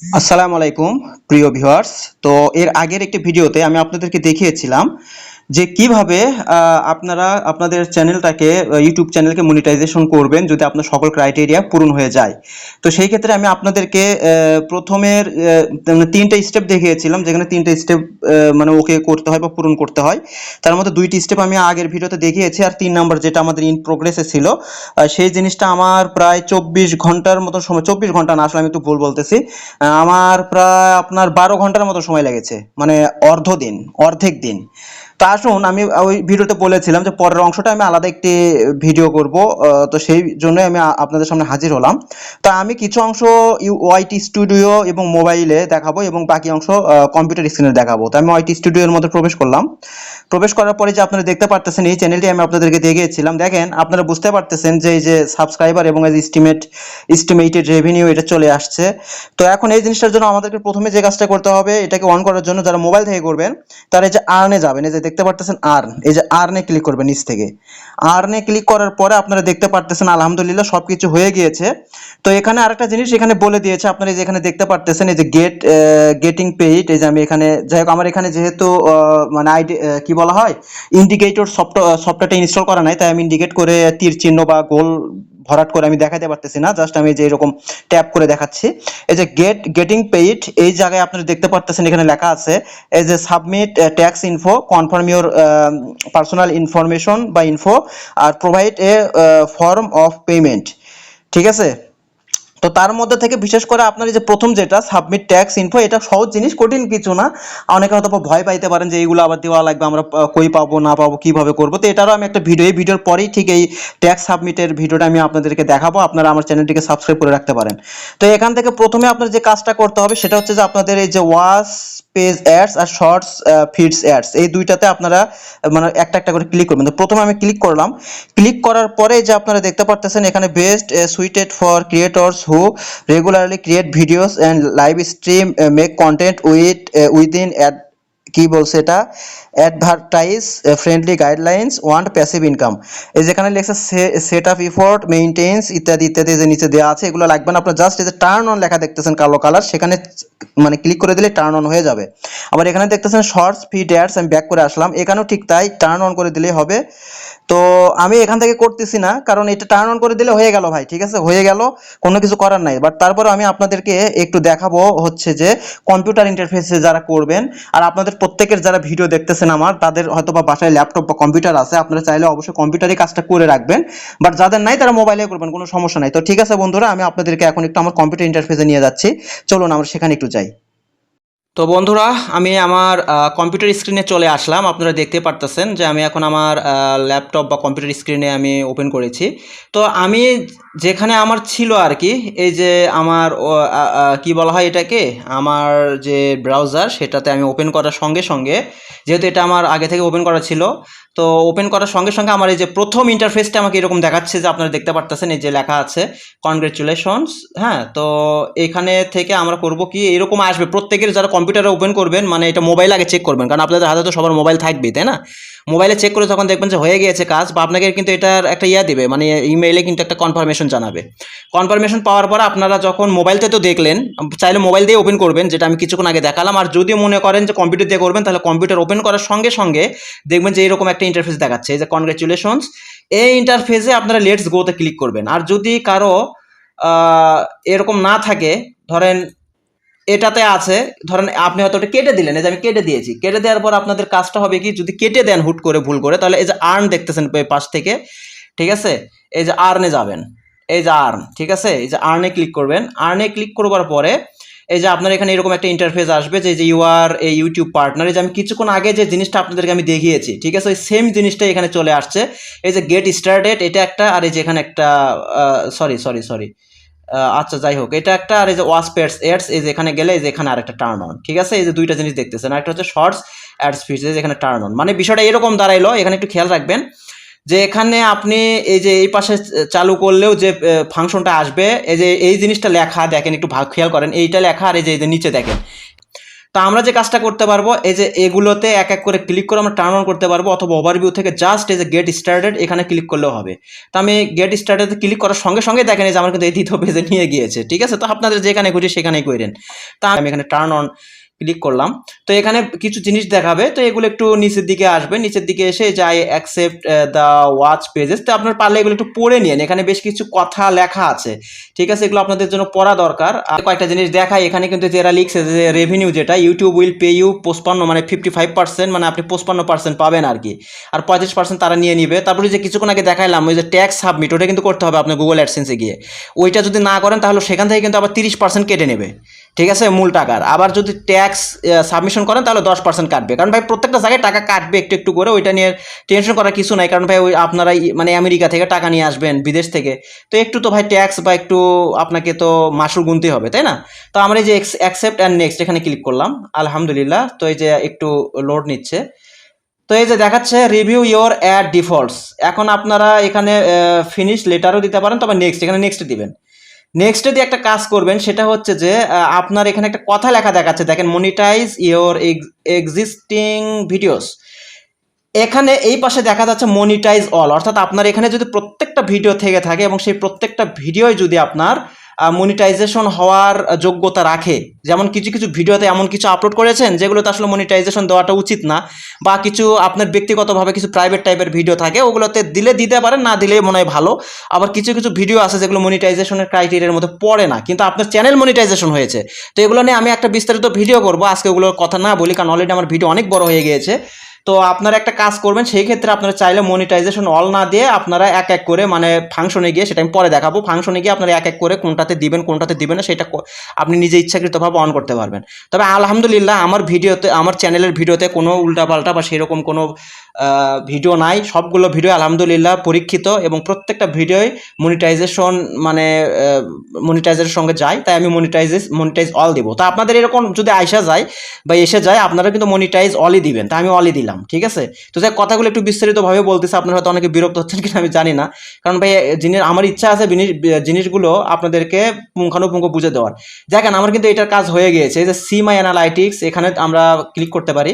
আসসালামু আলাইকুম প্রিয় ভিউয়ার্স। তো এর আগের একটি ভিডিওতে আমি আপনাদেরকে দেখিয়েছিলাম যে কিভাবে আপনারা আপনাদের চ্যানেলটাকে ইউটিউব চ্যানেলকে মনিটাইজেশন করবেন যদি আপনার সকল ক্রাইটেরিয়া পূরণ হয়ে যায়। তো সেই ক্ষেত্রে আমি আপনাদেরকে প্রথমের তিনটা স্টেপ দেখিয়েছিলাম, যেখানে তিনটা স্টেপ মানে ওকে করতে হয় বা পূরণ করতে হয়। তার মধ্যে দুইটি স্টেপ আমি আগের ভিডিওতে দেখিয়েছি, আর 3 নাম্বার যেটা আমাদের ইন প্রোগ্রেসে ছিল সেই জিনিসটা আমার প্রায় 24 ঘন্টার মতো সময়, 24 ঘন্টা না, আসলে আমি একটু ভুল বলতেছি। আমার প্রায় আপনার 12 ঘন্টার মতো সময় লেগেছে, মানে অর্ধেক দিন। তো আসুন, আমি ওই ভিডিওতে বলেছিলাম যে পরের অংশটা আমি আলাদা একটি ভিডিও করব, তো সেই জন্য আমি আপনাদের সামনে হাজির হলাম। তা আমি কিছু অংশ ওয়াইটি স্টুডিও এবং মোবাইলে দেখাবো এবং বাকি অংশ কম্পিউটার স্ক্রিনে দেখাবো। তো আমি ওয়াইটি স্টুডিওর মধ্যে প্রবেশ করলাম। প্রবেশ করার পরে যে আপনারা দেখতে পারতেছেন, এই চ্যানেলটি আমি আপনাদেরকে দেখিয়েছিলাম। দেখেন, আপনারা বুঝতে পারতেছেন যে এই যে সাবস্ক্রাইবার এবং এস্টিমেটেড রেভিনিউ এটা চলে আসছে। তো এখন এই জিনিসটার জন্য আমাদেরকে প্রথমে যে কাজটা করতে হবে, এটাকে অন করার জন্য যারা মোবাইল থেকে করবেন তারা এই যে আর্নে যাবেন, এই যে দেখতে পারতেছেন আর্ন, এই যে আর্নে ক্লিক করবেন নিচ থেকে। আর্নে ক্লিক করার পরে আপনারা দেখতে পারতেছেন আলহামদুলিল্লাহ সবকিছু হয়ে গিয়েছে। তো এখানে আরেকটা জিনিস এখানে বলে দিয়েছে, আপনারা এই যে এখানে দেখতে পারতেছেন এই যে গেটিং পেইড। এই যে আমি এখানে, যাই হোক, আমার এখানে যেহেতু মানে আইডি কি বলা হয়, ইন্ডিকেটর সফটওয়্যারটা ইনস্টল করা নাই, তাই আমি ইন্ডিকেট করে তীর চিহ্ন বা গোল ভরাট করে আমি দেখাতে পারতেছি না, জাস্ট আমি যে এরকম ট্যাপ করে দেখাচ্ছি। এই যে গেটিং পেইড, এই জায়গায় আপনারা দেখতে পারতেছেন এখানে লেখা আছে এই যে submit tax info, confirm your personal information বা ইনফো, আর provide a form of payment. ঠিক আছে? তো তার মধ্যে থেকে বিশেষ করে আপনার এই যে প্রথম যেটা সাবমিট ট্যাক্স ইনফো, এটা সহজ জিনিস, কঠিন কিছু না। অনেকে হয়তো ভয় পাইতে পারেন যে এইগুলো আবার দেওয়া লাগবে, আমরা কই পাবো না পাবো কিভাবে করবো। তো এটারও আমি একটা ভিডিও, এই ভিডিওর পরেই ঠিক এই ট্যাক্স সাবমিটের ভিডিওটা আমি আপনাদেরকে দেখাবো, আপনারা আমার চ্যানেলটিকে সাবস্ক্রাইব করে রাখতে পারেন। তো এখান থেকে প্রথমে আপনার যে কাজটা করতে হবে সেটা হচ্ছে যে আপনাদের এই যে ওয়াচ পেজ অ্যাডস আর শর্টস ফিডস অ্যাডস, এই দুইটাতে আপনারা মানে একটা একটা করে ক্লিক করবেন। তো প্রথমে আমি ক্লিক করলাম। ক্লিক করার পরে যে আপনারা দেখতে পারতেছেন এখানে best suited for creators who regularly create videos and live stream, make content within কি বলছে এটা, advertise friendly guidelines, want passive income. এই যেখানে লেখছে সেট আপ ইফোর্ট মেইনটেন্স ইত্যাদি ইত্যাদি, যে নিচে দেওয়া আছে, এগুলো লাগবে না আপনার। জাস্ট এই যে টার্ন অন লেখা দেখতেছেন কালো কালার, সেখানে মানে ক্লিক করে দিলে টার্ন অন হয়ে যাবে। আবার এখানে দেখতেছেন শর্টস ফিড অ্যাডস, আমি ব্যাক করে আসলাম, এখানেও ঠিক তাই, টার্ন অন করে দিলেই হবে। তো আমি এখান থেকে করতেছি না, কারণ এটা টার্ন অন করে দিলে হয়ে গেল ভাই, ঠিক আছে, হয়ে গেল, কোনো কিছু করার নাই। বাট তারপরে আমি আপনাদেরকে একটু দেখাবো হচ্ছে যে কম্পিউটার ইন্টারফেসে যারা করবেন, আর আপনাদের প্রত্যেকের যারা ভিডিও দেখতেছেন আমার, তাদের হয়তো বা বাসায় ল্যাপটপ বা কম্পিউটার আছে, আপনারা চাইলে অবশ্যই কম্পিউটারে কাজটা করে রাখবেন। বাট যাদের নাই তারা মোবাইলে করবেন, কোনো সমস্যা নাই। তো ঠিক আছে বন্ধুরা, আমি আপনাদেরকে এখন একটু আমার কম্পিউটার ইন্টারফেসে নিয়ে যাচ্ছি, চলুন আমরা সেখানে একটু যাই। তো বন্ধুরা, আমি আমার কম্পিউটার স্ক্রিনে চলে আসলাম। আপনারা দেখতে পারতেছেন যে আমি এখন আমার ল্যাপটপ বা কম্পিউটার স্ক্রিনে আমি ওপেন করেছি। তো আমি যেখানে আমার ছিল আর কি, এই যে আমার কি বলা হয় এটাকে, আমার যে ব্রাউজার, সেটাতে আমি ওপেন করার সঙ্গে সঙ্গে, যেহেতু এটা আমার আগে থেকে ওপেন করা ছিল, তো ওপেন করার সঙ্গে সঙ্গে আমার এই যে প্রথম ইন্টারফেসটা আমাকে এরকম দেখাচ্ছে, যে আপনারা দেখতে পারতেছেন এই যে লেখা আছে কনগ্রেচুলেশনস। হ্যাঁ, তো এখানে থেকে আমরা করব কি, এরকম আসবে প্রত্যেকের যারা কম্পিউটারে ওপেন করবেন, মানে এটা মোবাইল আগে চেক করবেন, কারণ আপনাদের হাতে তো সবার মোবাইল থাকবেই, তাই না? মোবাইলে চেক করে যখন দেখবেন যে হয়ে গিয়েছে কাজ, বা আপনাকে কিন্তু এটার একটা দিবে, মানে ইমেইলে কিন্তু একটা কনফার্মেশন জানাবে। কনফার্মেশন পাওয়ার পর আপনারা যখন মোবাইলতে তো দেখলেন, চাইলে মোবাইল দিয়ে ওপেন করবেন, যেটা আমি কিছুক্ষণ আগে দেখালাম। আর যদি মনে করেন যে কম্পিউটার দিয়ে করবেন, তাহলে কম্পিউটার ওপেন করার সঙ্গে সঙ্গে দেখবেন যে এরকম একটা ইন্টারফেস দেখাচ্ছে, এই যে কনগ্রেচুলেশনস। এই ইন্টারফেসে আপনারা লেটস গোতে ক্লিক করবেন। আর যদি কারো এরকম না থাকে, ধরেন এটাতে আছে, ধরেন আপনি হয়তো ওটা কেটে দিলেন, এই যে আমি কেটে দিয়েছি, কেটে দেওয়ার পর আপনাদের কাজটা হবে কি, যদি কেটে দেন হুট করে ভুল করে, তাহলে এই যে আর্ন দেখতেছেন পাশ থেকে, ঠিক আছে, এই যে আর্নে যাবেন, এই যে আর্ন, ঠিক আছে, এই যে আর্নে ক্লিক করবেন। আর্নে ক্লিক করবার পরে এই যে আপনার এখানে এরকম একটা ইন্টারফেস আসবে, যে you are a YouTube partner. এই যে আমি কিছুক্ষণ আগে যে জিনিসটা আপনাদেরকে আমি দেখিয়েছি, ঠিক আছে, ওই সেম জিনিসটাই এখানে চলে আসছে। এই যে গেট স্টার্টেড, এটা একটা, আর এই যে এখানে একটা, সরি, আচ্ছা যাই হোক, এটা একটা, আর এই যে ওয়াচ পেডস এডস, এই যে এখানে গেলে এই যে এখানে আরেকটা টার্ন অন, ঠিক আছে, এই যে দুইটা জিনিস দেখতেছেন। আরেকটা হচ্ছে শর্টস অ্যাডস ফিডস, এই যে এখানে টার্ন অন। মানে বিষয়টা এরকম দাঁড়াইলো, এখানে একটু খেয়াল রাখবেন যে এখানে আপনি এই যে এই পাশে চালু করলেও যে ফাংশনটা আসবে, এই যে এই জিনিসটা লেখা দেখেন, একটু খেয়াল করেন, এইটা লেখা, আর এই যে নিচে দেখেন। তো আমরা যে কাজটা করতে পারবো, এই যে এগুলোতে এক এক করে ক্লিক করে আমরা টার্ন অন করতে পারবো, অথবা ওভারভিউ থেকে জাস্ট এই যে গেট স্টার্টেড এখানে ক্লিক করলেও হবে। তো আমি গেট স্টার্টেড ক্লিক করার সঙ্গে সঙ্গে দেখেন যে আমার কিন্তু এই দ্বিতীয় পেজে নিয়ে গিয়েছে, ঠিক আছে। তো আপনাদের যেখানে খুশি সেখানেই করেন। তা আমি এখানে টার্ন অন ক্লিক করলাম, তো এখানে কিছু জিনিস দেখাবে, তো এগুলো একটু নিচের দিকে আসবে, নিচের দিকে এসে যে I accept the watch pages, তো আপনার পারলে এগুলো একটু পড়ে নিন, এখানে বেশ কিছু কথা লেখা আছে, ঠিক আছে, এগুলো আপনাদের জন্য পড়া দরকার। আর কয়েকটা জিনিস দেখাই, এখানে কিন্তু যারা লিখছে যে রেভিনিউ যেটা ইউটিউব উইল পে ইউ 55 মানে 55%, মানে আপনি 55% পাবেন আর কি, আর 35% তারা নিয়ে নিবে। তারপরে যে কিছুক্ষণ আগে দেখাইলাম ওই যে ট্যাক্স সাবমিট, ওটা কিন্তু করতে হবে আপনার গুগল অ্যাডসেন্সে গিয়ে, ওইটা যদি না করেন তাহলে সেখান থেকে কিন্তু আবার 30% কেটে নেবে, ঠিক আছে, মূল টাকার। আবার যদি ট্যাক্স সাবমিশন করেন তাহলে 10% কাটবে, কারণ ভাই প্রত্যেকটা জায়গায় টাকা কাটবে একটু একটু করে, ওইটা নিয়ে টেনশন করার কিছু নাই, কারণ ভাই ওই আপনারা মানে আমেরিকা থেকে টাকা নিয়ে আসবেন বিদেশ থেকে, তো একটু তো ভাই ট্যাক্স বা একটু আপনাকে তো মাসুল গুনতে হবে, তাই না। তো আমরা এই যে অ্যাকসেপ্ট অ্যান্ড নেক্সট এখানে ক্লিক করলাম, আলহামদুলিল্লাহ। তো এই যে একটু লোড নিচ্ছে, তো এই যে দেখাচ্ছে রিভিউ ইওর অ্যাড ডিফল্টস, এখন আপনারা এখানে ফিনিশ লেটারও দিতে পারেন, তবে নেক্সট এখানে নেক্সট দিবেন। নেক্সটে দিয়ে একটা কাজ করবেন, সেটা হচ্ছে যে আপনার এখানে একটা কথা লেখা দেখাচ্ছে, দেখেন মনিটাইজ ইওর এক্সিস্টিং ভিডিওস, এখানে এই পাশে দেখা যাচ্ছে মনিটাইজ অল, অর্থাৎ আপনার এখানে যদি প্রত্যেকটা ভিডিও থেকে থাকে এবং সেই প্রত্যেকটা ভিডিওই যদি আপনার মনিটাইজেশন হওয়ার যোগ্যতা রাখে, যেমন কিছু কিছু ভিডিওতে এমন কিছু আপলোড করেছেন যেগুলোতে আসলে মনিটাইজেশন দেওয়াটা উচিত না, বা কিছু আপনার ব্যক্তিগতভাবে কিছু প্রাইভেট টাইপের ভিডিও থাকে, ওগুলোতে দিলে দিতে পারেন, না দিলেই মনে হয় ভালো। আবার কিছু কিছু ভিডিও আছে যেগুলো মনিটাইজেশনের ক্রাইটেরিয়ার মধ্যে পড়ে না, কিন্তু আপনার চ্যানেল মনিটাইজেশন হয়েছে, তো এগুলো নিয়ে আমি একটা বিস্তারিত ভিডিও করবো, আজকে ওগুলোর কথা না বলি, কারণ অলরেডি আমার ভিডিও অনেক বড় হয়ে গিয়েছে। তো আপনারা একটা কাজ করবেন, সেই ক্ষেত্রে আপনারা চাইলে মনিটাইজেশন অল না দিয়ে আপনারা এক এক করে, মানে ফাংশনে গিয়ে, সেটা আমি পরে দেখাবো, ফাংশনে গিয়ে আপনারা এক এক করে কোনটাতে দিবেন কোনটাতে দিবেন না সেটা আপনি নিজে ইচ্ছাকৃতভাবে অন করতে পারবেন। তবে আলহামদুলিল্লাহ আমার ভিডিওতে, আমার চ্যানেলের ভিডিওতে কোনো উল্টাপাল্টা বা সেরকম কোনো ভিডিও নাই, সবগুলো ভিডিও আলহামদুলিল্লাহ পরীক্ষিত, এবং প্রত্যেকটা ভিডিওই মনিটাইজেশন মানে মনিটাইজের সঙ্গে যায়, তাই আমি মনিটাইজ অল দিব। তো আপনাদের এরকম যদি আইসা যায় বা এসে যায়, আপনারা কিন্তু মনিটাইজ অলই দিবেন, তাই আমি অলই দিলাম, ঠিক আছে। তো যাই কথাগুলো একটু বিস্তারিতভাবে বলতেছে, আপনারা হয়তো অনেকে বিরক্ত হচ্ছেন কিনা আমি জানি না, কারণ ভাই আমার ইচ্ছা আছে জিনিসগুলো আপনাদেরকে পুঙ্খানুপুঙ্খ বুঝে দেওয়ার। দেখেন আমার কিন্তু এটার কাজ হয়ে গিয়েছে, এই যে সি মাই অ্যানালাইটিক্স, এখানে আমরা ক্লিক করতে পারি।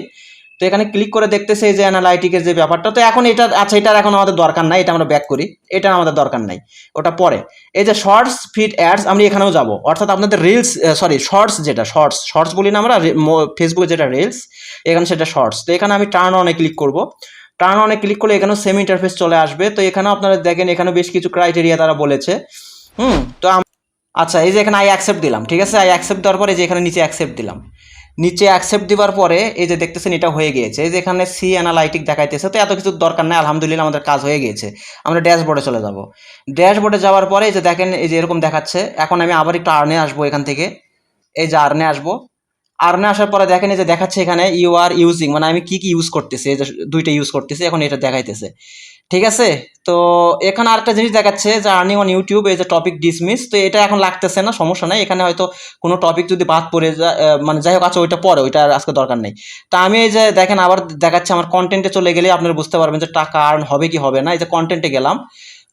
তো এখানে ক্লিক করে দেখতেছে এই যে অ্যানালাইটিকের যে ব্যাপারটা, তো এখন এটা আচ্ছা, এটার এখন আমাদের দরকার নাই, এটা আমরা ব্যাক করি, এটা আমাদের দরকার নাই, ওটা পরে। এই যে শর্টস ফিড অ্যাডস, আমি এখানেও যাব, অর্থাৎ আপনাদের রিলস, সরি শর্টস, যেটা শর্টস বলি না আমরা ফেসবুকে, যেটা রিলস, এখানে সেটা শর্টস। তো এখানে আমি টার্ন অনে ক্লিক করব, টার্ন অনে ক্লিক করলে এখানেও সেম ইন্টারফেস চলে আসবে। তো এখানেও আপনারা দেখেন, এখানে বেশ কিছু ক্রাইটেরিয়া তারা বলেছে। তো আচ্ছা, এই যে এখানে আই অ্যাকসেপ্ট দিলাম, ঠিক আছে, আই অ্যাকসেপ্ট দেওয়ার পরে যে এখানে নিচে অ্যাকসেপ্ট দিলাম, নিচে অ্যাকসেপ্ট দেওয়ার পরে এই যে দেখতেছেন এটা হয়ে গিয়েছে, এই যে এখানে সি অ্যানালাইটিক দেখাইতেছে। তো এত কিছু দরকার নাই, আলহামদুলিল্লাহ আমাদের কাজ হয়ে গিয়েছে। আমরা ড্যাশবোর্ডে চলে যাব, ড্যাশবোর্ডে যাওয়ার পরে এই যে দেখেন এই যে এরকম দেখাচ্ছে। এখন আমি আবার একটু আর্নে আসবো, এখান থেকে এই যে আর্নে আসবো, আর্নে আসার পরে দেখেন এই যে দেখাচ্ছে এখানে ইউ আর ইউজিং, মানে আমি কি কি ইউজ করতেছি, এই যে দুইটা ইউজ করতেছি, এখন এটা দেখাইতেছে, ঠিক আছে। তো এখানে আরেকটা জিনিস দেখাচ্ছে যে আর্নিং অন ইউটিউব, এই যে টপিক ডিসমিস, তো এটা এখন লাগতেছে না, সমস্যা নাই, এখানে হয়তো কোনো টপিক যদি বাদ পড়ে যায়, মানে যাই হোক, আচ্ছা ওইটা পরে, ওইটা আজকে দরকার নেই। তা আমি এই যে দেখেন আবার দেখাচ্ছে আমার কন্টেন্টে চলে গেলে আপনারা বুঝতে পারবেন যে টাকা আর্ন হবে কি হবে না। এই যে কন্টেন্টে গেলাম,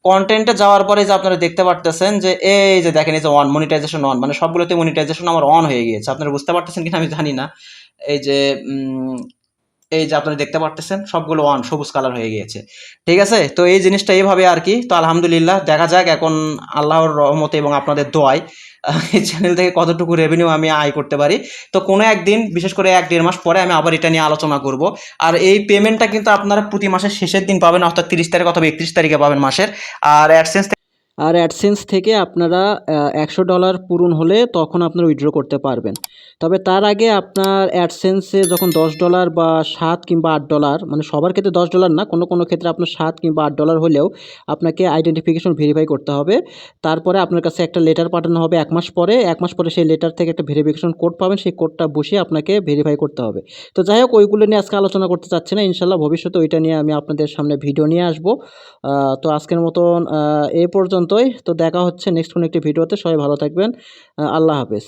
কন্টেন্টে যাওয়ার পরে যে আপনারা দেখতে পারতেছেন যে এই যে দেখেন এই যে অন মনিটাইজেশন অন, মানে সবগুলোতে মনিটাইজেশন আমার অন হয়ে গিয়েছে, আপনারা বুঝতে পারতেছেন কিনা আমি জানি না। এই যে এই যে আপনারা দেখতে পারতেছেন সবগুলো অন, সবুজ কালার হয়ে গিয়েছে, ঠিক আছে। তো এই জিনিসটা এইভাবে আর কি। তো আলহামদুলিল্লাহ দেখা যাক এখন আল্লাহর রহমতে এবং আপনাদের দোয়ায় এই চ্যানেল থেকে কতটুকু রেভিনিউ আমি আয় করতে পারি। তো কোনো একদিন, বিশেষ করে 1-1.5 মাস পরে আমি আবার এটা নিয়ে আলোচনা করব। আর এই পেমেন্টটা কিন্তু আপনারা প্রতি মাসের শেষের দিন পাবেন, অর্থাৎ 30 তারিখ অথবা 31 তারিখে পাবেন মাসের। আর অ্যাডসেন্স থেকে আপনারা $100 পূরণ হলে তখন আপনারা উইথড্র করতে পারবেন। তবে তার আগে আপনার অ্যাডসেন্সে যখন $10 বা $7 কিংবা $8, মানে সবার ক্ষেত্রে $10 না, কোনো কোনো ক্ষেত্রে আপনার $7 কিংবা $8 হলেও আপনাকে আইডেন্টিফিকেশন ভেরিফাই করতে হবে। তারপরে আপনার কাছে একটা লেটার পাঠানো হবে 1 মাস পরে, 1 মাস পরে সেই লেটার থেকে একটা ভেরিফিকেশন কোড পাবেন, সেই কোডটা বসিয়ে আপনাকে ভেরিফাই করতে হবে। তো যাই হোক, ওইগুলো নিয়ে আজকে আলোচনা করতে চাচ্ছি না, ইনশাল্লাহ ভবিষ্যতে ওইটা নিয়ে আমি আপনাদের সামনে ভিডিও নিয়ে আসবো। তো আজকের মতন এই পর্যন্তই। তো দেখা হচ্ছে নেক্সট কোনো একটি ভিডিওতে। সবাই ভালো থাকবেন। আল্লাহ হাফেজ।